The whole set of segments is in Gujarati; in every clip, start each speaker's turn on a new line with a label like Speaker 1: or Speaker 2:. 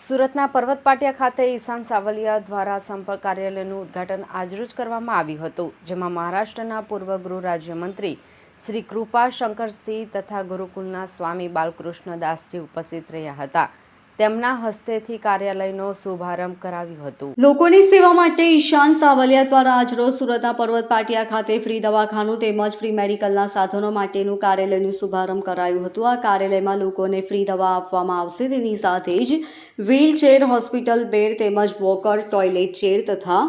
Speaker 1: સુરતના પર્વત પાટિયા ખાતે ઈશાન સાવલિયા દ્વારા સંપર્ક કાર્યાલયનું ઉદ્ઘાટન આજરોજ કરવામાં આવ્યું હતું, જેમાં મહારાષ્ટ્રના પૂર્વ ગૃહ રાજ્યમંત્રી શ્રી કૃપા શંકરસિંહ તથા ગુરુકુલના સ્વામી બાલકૃષ્ણ દાસજી ઉપસ્થિત રહ્યા હતા. તેમના હસ્તેથી કાર્યાલયનો શુભારંભ કરાવ્યું હતું.
Speaker 2: લોકોની સેવા માટે ઈશાન સાવલિયા દ્વારા આજરોજ સુરતના પર્વત પાટિયા ખાતે ફ્રી દવાખાનું તેમજ ફ્રી મેડિકલના સાધનો માટેનું કાર્યાલયનું શુભારંભ કરાયું હતું. આ કાર્યાલયમાં લોકોને ફ્રી દવા આપવામાં આવશે. તેની સાથે જ વ્હીલચેર, હોસ્પિટલ બેડ તેમજ વોકર, ટોયલેટ ચેર તથા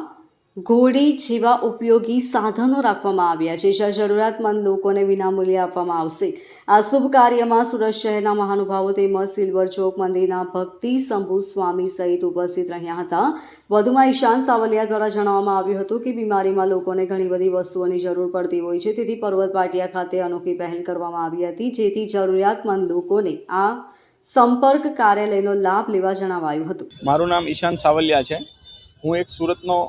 Speaker 2: ઘોડી જેવા ઉપયોગી સાધનો રાખવામાં આવ્યા છે, જ્યાં જરૂરિયાતમંદ લોકોને વિનામૂલ્યે આપવામાં આવશે. આ શુભ કાર્યમાં સુરત શહેરના મહાનુભાવો તેમજ સિલ્વર ચોક મંદિરના ભક્તિ શંભુ સ્વામી સહિત ઉપસ્થિત રહ્યા હતા. વધુમાં ઈશાન સાવલિયા દ્વારા જણાવવામાં આવ્યું હતું કે બીમારીમાં લોકોને ઘણી બધી વસ્તુઓની જરૂર પડતી હોય છે, તેથી પર્વત પાટિયા ખાતે અનોખી પહેલ કરવામાં આવી હતી, જેથી જરૂરિયાતમંદ લોકોને આ સંપર્ક કાર્યાલયનો લાભ લેવા જણાવાયું હતું.
Speaker 3: મારું નામ ઈશાન સાવલિયા છે. હું એક સુરતનો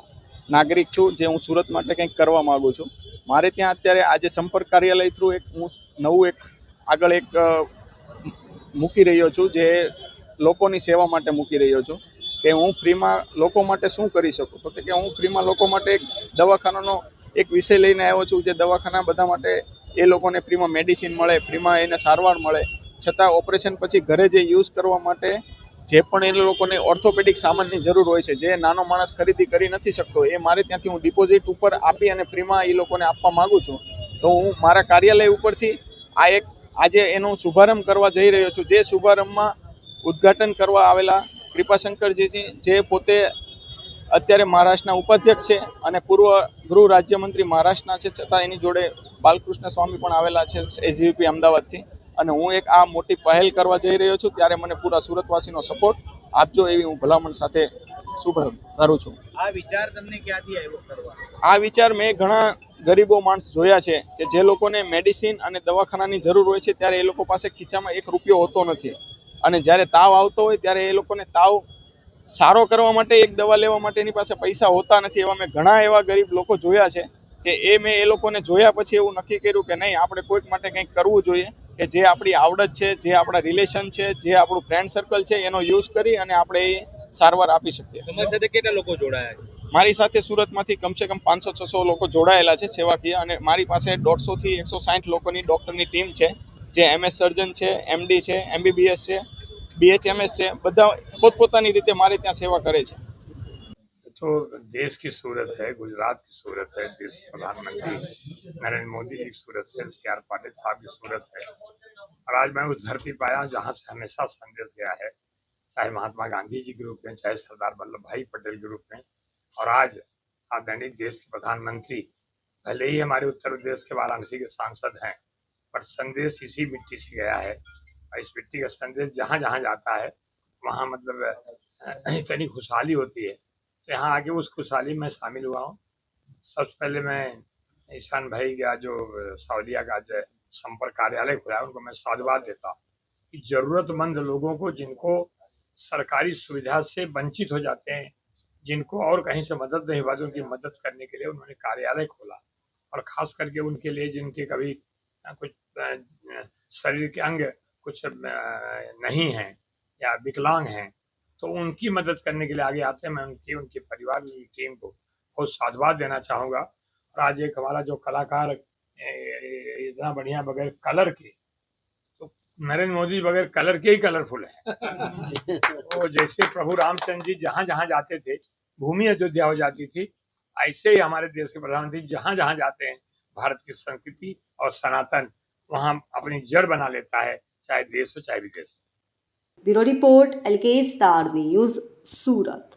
Speaker 3: નાગરિક છું, જે હું સુરત માટે કંઈક કરવા માગું છું. મારે ત્યાં અત્યારે આજે સંપર્ક કાર્યાલય થ્રુ હું નવું આગળ મૂકી રહ્યો છું, જે લોકોની સેવા માટે મૂકી રહ્યો છું કે હું ફ્રીમાં લોકો માટે શું કરી શકું. તો કે હું ફ્રીમાં લોકો માટે એક દવાખાનાનો એક વિષય લઈને આવ્યો છું, જે દવાખાના બધા માટે એ લોકોને ફ્રીમાં મેડિસિન મળે, ફ્રીમાં એને સારવાર મળે, છતાં ઓપરેશન પછી ઘરે જે યુઝ કરવા માટે જે પણ એ લોકોને ઓર્થોપેડિક સામાનની જરૂર હોય છે, જે નાનો માણસ ખરીદી કરી નથી શકતો, એ મારે ત્યાંથી હું ડિપોઝિટ ઉપર આપી અને ફ્રીમાં એ લોકોને આપવા માગું છું. તો હું મારા કાર્યાલય ઉપરથી આજે એનો શુભારંભ કરવા જઈ રહ્યો છું. જે શુભારંભમાં ઉદ્ઘાટન કરવા આવેલા કૃપાશંકરજી, જે પોતે અત્યારે મહારાષ્ટ્રના ઉપાધ્યક્ષ છે અને પૂર્વ ગૃહ રાજ્યમંત્રી મહારાષ્ટ્રના છે, છતાં એની જોડે બાલકૃષ્ણ સ્વામી પણ આવેલા છે એસજીપી અમદાવાદથી. અને હું એક આ મોટી પહેલ કરવા જઈ રહ્યો છું, ત્યારે મને પૂરા સુરતવાસીનો સપોર્ટ આપજો એવી હું ભલામણ સાથે શુભારંભ કરું છું.
Speaker 4: આ વિચાર તમને ક્યાંથી આવ્યો કરવા?
Speaker 3: આ વિચાર મેં ઘણા ગરીબો માણસ જોયા છે કે જે લોકોને મેડિસિન અને દવાખાનાની જરૂર હોય છે, ત્યારે એ લોકો પાસે ખીચામાં એક રૂપિયો હોતો નથી, અને જ્યારે તાવ આવતો હોય ત્યારે એ લોકોને તાવ સારો કરવા માટે એક દવા લેવા માટે એની પાસે પૈસા હોતા નથી. એવા મેં ઘણા એવા ગરીબ લોકો જોયા છે કે મેં એ લોકોને જોયા પછી એવું નક્કી કર્યું કે નહીં, આપણે કોઈક માટે કંઈક કરવું જોઈએ, કે જે આપણી આવડત છે, જે આપણા રિલેશન છે, જે આપણું ફ્રેન્ડ સર્કલ છે, એનો યુઝ કરી અને આપણે એ સારવાર આપી શકીએ.
Speaker 4: તમારી સાથે કેટલા લોકો જોડાયા છે?
Speaker 3: મારી સાથે સુરતમાંથી કમસે કમ 500-600 લોકો જોડાયેલા છે સેવાકીય, અને મારી પાસે 150 થી 160 લોકોની ડૉક્ટરની ટીમ છે, જે MS સર્જન છે, MD છે, MBBS છે, BHMS છે, બધા પોતપોતાની રીતે મારે ત્યાં સેવા કરે છે.
Speaker 5: तो देश की सूरत है, गुजरात की सूरत है, देश के प्रधानमंत्री नरेंद्र मोदी जी की सूरत है, CR पाटिल साहब की सूरत है। और आज मैं उस धरती पर आया जहाँ से हमेशा संदेश गया है, चाहे महात्मा गांधी जी के रूप में, चाहे सरदार वल्लभ भाई पटेल के रूप में, और आज आदरणीय देश के प्रधानमंत्री भले ही हमारे उत्तर प्रदेश के वाराणसी के सांसद हैं, पर संदेश इसी मिट्टी से गया है। और इस मिट्टी का संदेश जहाँ जहाँ जाता है वहाँ मतलब इतनी खुशहाली होती है। तो यहाँ आके उस खुशहाली में शामिल हुआ हूँ। सबसे पहले मैं ईशान भाई का जो सावलिया का जो संपर्क कार्यालय खुला है, उनको मैं साधुवाद देता हूँ कि जरूरतमंद लोगों को, जिनको सरकारी सुविधा से वंचित हो जाते हैं, जिनको और कहीं से मदद नहीं पाती, उनकी मदद करने के लिए उन्होंने कार्यालय खोला। और खास करके उनके लिए जिनके कभी कुछ शरीर के अंग कुछ नहीं हैं या विकलांग हैं, तो उनकी मदद करने के लिए आगे आते हैं। मैं उनके परिवार की टीम को बहुत साधुवाद देना चाहूँगा। और आज एक हमारा जो कलाकार इतना बढ़िया बगैर कलर के, तो नरेंद्र मोदी बगैर कलर के ही कलरफुल है। तो जैसे प्रभु रामचंद्र जी जहाँ जहाँ जाते थे भूमि अयोध्या हो जाती थी, ऐसे ही हमारे देश के प्रधानमंत्री जहाँ जहाँ जाते हैं भारत की संस्कृति और सनातन वहाँ अपनी जड़ बना लेता है, चाहे देश हो चाहे विदेश।
Speaker 2: Bureau report LK star news, सूरत।